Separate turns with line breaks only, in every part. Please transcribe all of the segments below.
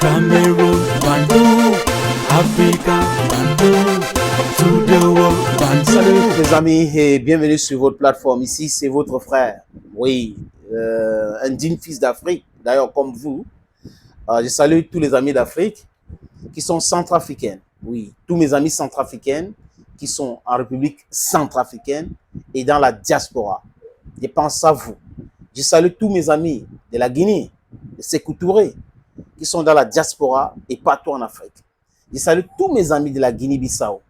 Cameroon, Bandung, Africa, Bandung, to the world, Bandung.
Salut les amis et bienvenue sur votre plateforme. Ici, c'est votre frère, oui, un digne fils d'Afrique, d'ailleurs comme vous. Je salue tous les amis d'Afrique qui sont centrafricains. Oui, tous mes amis centrafricains qui sont en République centrafricaine et dans la diaspora. Je pense à vous. Je salue tous mes amis de la Guinée, de Sékou Touré, qui sont dans la diaspora et partout en Afrique. Je salue tous mes amis de la Guinée-Bissau,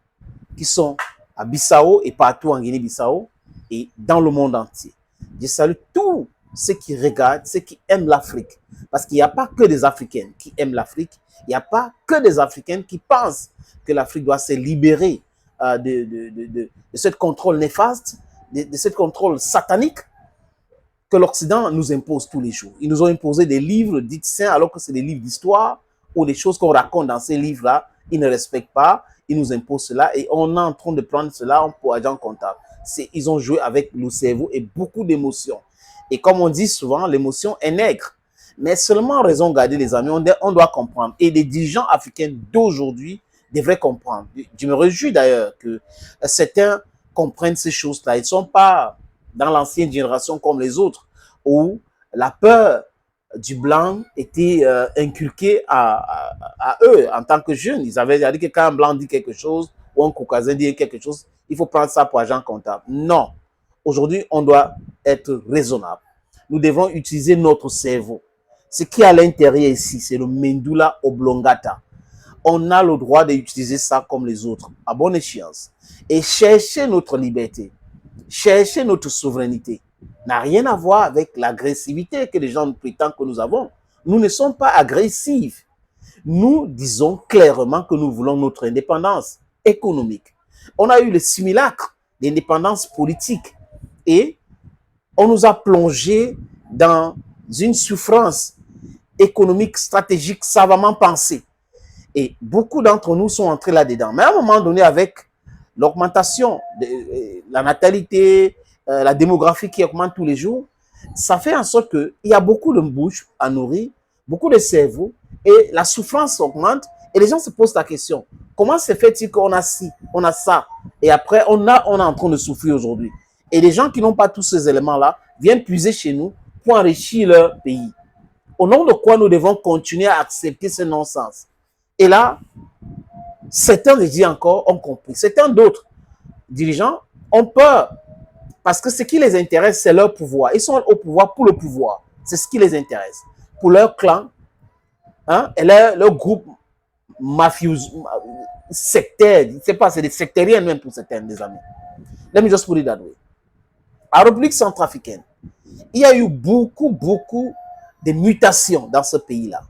qui sont à Bissau et partout en Guinée-Bissau et dans le monde entier. Je salue tous ceux qui regardent, ceux qui aiment l'Afrique. Parce qu'il n'y a pas que des Africains qui aiment l'Afrique. Il n'y a pas que des Africains qui pensent que l'Afrique doit se libérer de ce contrôle néfaste, de ce contrôle satanique que l'Occident nous impose tous les jours. Ils nous ont imposé des livres dits saints alors que c'est des livres d'histoire ou des choses qu'on raconte dans ces livres-là. Ils ne respectent pas, ils nous imposent cela et on est en train de prendre cela pour agent comptable. Ils ont joué avec le cerveau et beaucoup d'émotions. Et comme on dit souvent, l'émotion est nègre. Mais seulement raison garder les amis, on doit comprendre. Et les dirigeants africains d'aujourd'hui devraient comprendre. Je me réjouis d'ailleurs que certains comprennent ces choses-là. Ils ne sont pas dans l'ancienne génération comme les autres, où la peur du blanc était inculquée à eux en tant que jeunes. Ils avaient dit que quand un blanc dit quelque chose, ou un caucasien dit quelque chose, il faut prendre ça pour agent comptable. Non. Aujourd'hui, on doit être raisonnable. Nous devons utiliser notre cerveau. Ce qui est à l'intérieur ici, c'est le Medulla oblongata. On a le droit d'utiliser ça comme les autres, à bonne échéance. Et chercher notre liberté, chercher notre souveraineté, n'a rien à voir avec l'agressivité que les gens prétendent que nous avons. Nous ne sommes pas agressifs. Nous disons clairement que nous voulons notre indépendance économique. On a eu le simulacre d'indépendance politique et on nous a plongé dans une souffrance économique, stratégique, savamment pensée. Et beaucoup d'entre nous sont entrés là-dedans. Mais à un moment donné, avec l'augmentation de la natalité, la démographie qui augmente tous les jours, ça fait en sorte qu'il y a beaucoup de bouches à nourrir, beaucoup de cerveaux, et la souffrance augmente, et les gens se posent la question, comment se fait-il qu'on a ci, on a ça, et après on est en train de souffrir aujourd'hui. Et les gens qui n'ont pas tous ces éléments-là viennent puiser chez nous pour enrichir leur pays. Au nom de quoi nous devons continuer à accepter ce non-sens. Et là, certains, je dis encore, ont compris. Certains d'autres dirigeants ont peur parce que ce qui les intéresse, c'est leur pouvoir. Ils sont au pouvoir pour le pouvoir. C'est ce qui les intéresse. Pour leur clan, hein, et leur groupe mafieux, sectaire, je ne sais pas, c'est des sectariens même pour certains des amis. Let me just put it that way. En République centrafricaine, il y a eu beaucoup de mutations dans ce pays-là.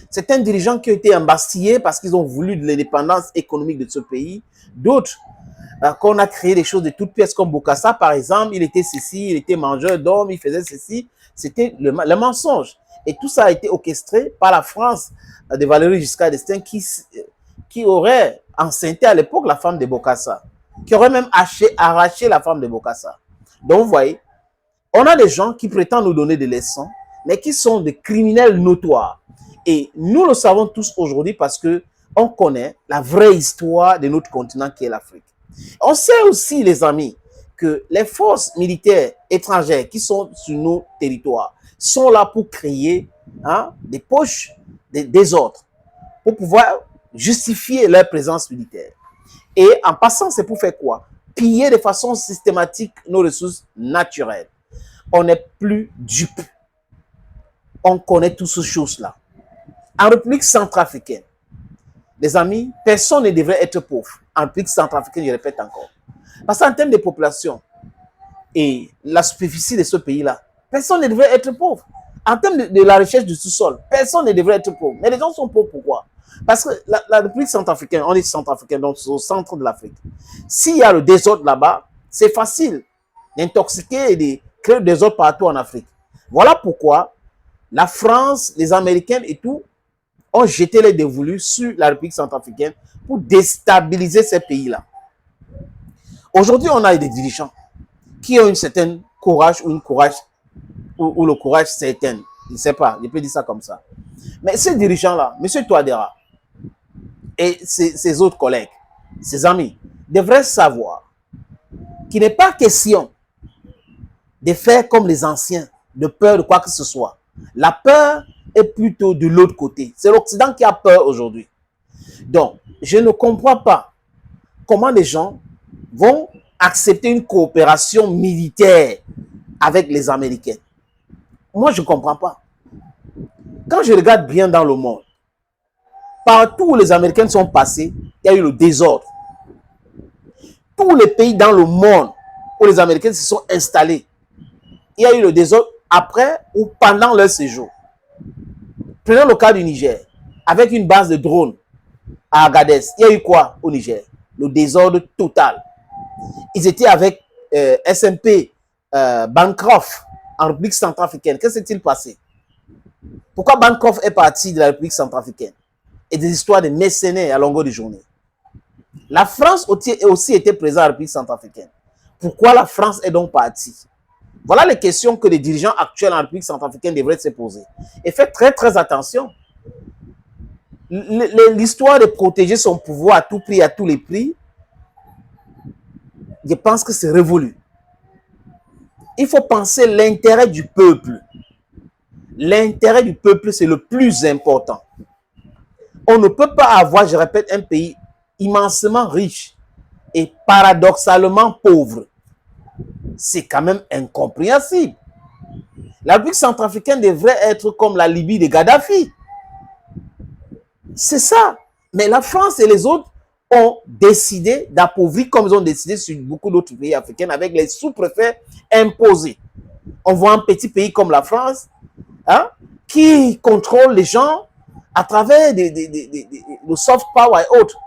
Certains dirigeants qui ont été embastillés parce qu'ils ont voulu de l'indépendance économique de ce pays. D'autres, qu'on a créé des choses de toutes pièces comme Bokassa, par exemple, il était ceci, il était mangeur d'hommes, il faisait ceci. C'était le mensonge. Et tout ça a été orchestré par la France de Valéry Giscard d'Estaing qui aurait enceinté à l'époque la femme de Bokassa, qui aurait même arraché la femme de Bokassa. Donc, vous voyez, on a des gens qui prétendent nous donner des leçons, mais qui sont des criminels notoires. Et nous le savons tous aujourd'hui parce qu'on connaît la vraie histoire de notre continent qui est l'Afrique. On sait aussi, les amis, que les forces militaires étrangères qui sont sur nos territoires sont là pour créer des poches de désordre, pour pouvoir justifier leur présence militaire. Et en passant, c'est pour faire quoi? Piller de façon systématique nos ressources naturelles. On n'est plus dupe. On connaît toutes ces choses-là. En République centrafricaine, les amis, personne ne devrait être pauvre. En République centrafricaine, je répète encore. Parce qu'en termes de population et la superficie de ce pays-là, personne ne devrait être pauvre. En termes de la recherche du sous-sol, personne ne devrait être pauvre. Mais les gens sont pauvres, pourquoi? Parce que la République centrafricaine, on est centrafricain, donc c'est au centre de l'Afrique. S'il y a le désordre là-bas, c'est facile d'intoxiquer et de créer le désordre partout en Afrique. Voilà pourquoi la France, les Américains et tout, ont jeté les dévolus sur la République centrafricaine pour déstabiliser ces pays-là. Aujourd'hui, on a des dirigeants qui ont une certaine courage ou le courage certain Je ne sais pas, je peux dire ça comme ça. Mais ces dirigeants-là, M. Touadéra et ses autres collègues, ses amis, devraient savoir qu'il n'est pas question de faire comme les anciens, de peur de quoi que ce soit. La peur est plutôt de l'autre côté. C'est l'Occident qui a peur aujourd'hui. Donc, je ne comprends pas comment les gens vont accepter une coopération militaire avec les Américains. Moi, je ne comprends pas. Quand je regarde bien dans le monde, partout où les Américains sont passés, il y a eu le désordre. Tous les pays dans le monde où les Américains se sont installés, il y a eu le désordre après ou pendant leur séjour. Prenons le cas du Niger, avec une base de drones à Agadez. Il y a eu quoi au Niger? Le désordre total. Ils étaient avec SMP Bancroft en République centrafricaine. Qu'est-ce qui s'est-il passé? Pourquoi Bancroft est parti de la République centrafricaine? Et des histoires de mercenaires à longueur de journée. La France aussi était présente en République centrafricaine. Pourquoi la France est donc partie? Voilà les questions que les dirigeants actuels en République centrafricaine devraient se poser. Et faites très très attention. L'histoire de protéger son pouvoir à tout prix, à tous les prix, je pense que c'est révolu. Il faut penser l'intérêt du peuple. L'intérêt du peuple, c'est le plus important. On ne peut pas avoir, je répète, un pays immensément riche et paradoxalement pauvre. C'est quand même incompréhensible. La République centrafricaine devrait être comme la Libye de Gaddafi. C'est ça. Mais la France et les autres ont décidé d'appauvrir comme ils ont décidé sur beaucoup d'autres pays africains avec les sous-préfets imposés. On voit un petit pays comme la France qui contrôle les gens à travers le soft power et autres.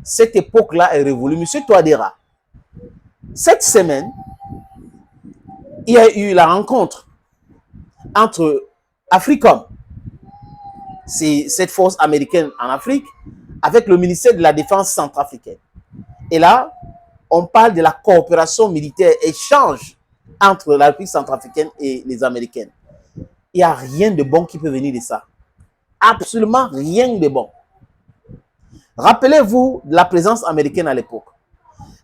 Cette époque-là est révolue. Monsieur Touadéra, cette semaine, il y a eu la rencontre entre Africom, c'est cette force américaine en Afrique, avec le ministère de la Défense centrafricaine. Et là, on parle de la coopération militaire, échange entre la République centrafricaine et les Américaines. Il n'y a rien de bon qui peut venir de ça. Absolument rien de bon. Rappelez-vous de la présence américaine à l'époque.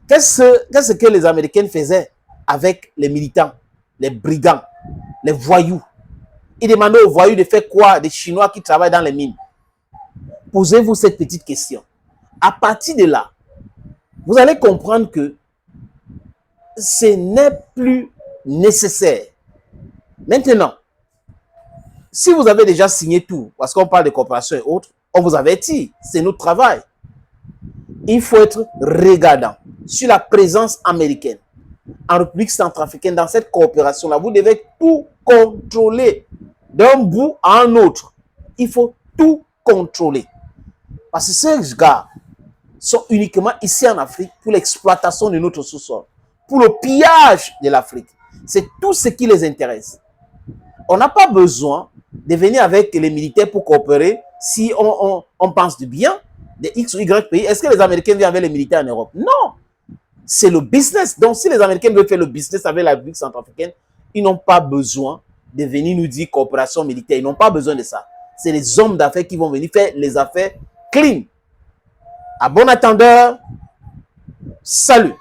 Qu'est-ce que les Américains faisaient avec les militants, les brigands, les voyous? Ils demandaient aux voyous de faire quoi? Des Chinois qui travaillent dans les mines. Posez-vous cette petite question. À partir de là, vous allez comprendre que ce n'est plus nécessaire. Maintenant, si vous avez déjà signé tout, parce qu'on parle de coopération et autres, on vous avertit, c'est notre travail. Il faut être regardant sur la présence américaine en République centrafricaine dans cette coopération-là. Vous devez tout contrôler d'un bout à un autre. Il faut tout contrôler. Parce que ces gars sont uniquement ici en Afrique pour l'exploitation de notre sous-sol, pour le pillage de l'Afrique. C'est tout ce qui les intéresse. On n'a pas besoin de venir avec les militaires pour coopérer si on pense du bien de X ou Y pays. Est-ce que les Américains viennent avec les militaires en Europe? Non. C'est le business. Donc, si les Américains veulent faire le business avec la République centrafricaine, ils n'ont pas besoin de venir nous dire coopération militaire. Ils n'ont pas besoin de ça. C'est les hommes d'affaires qui vont venir faire les affaires clean. À bon attendeur, salut.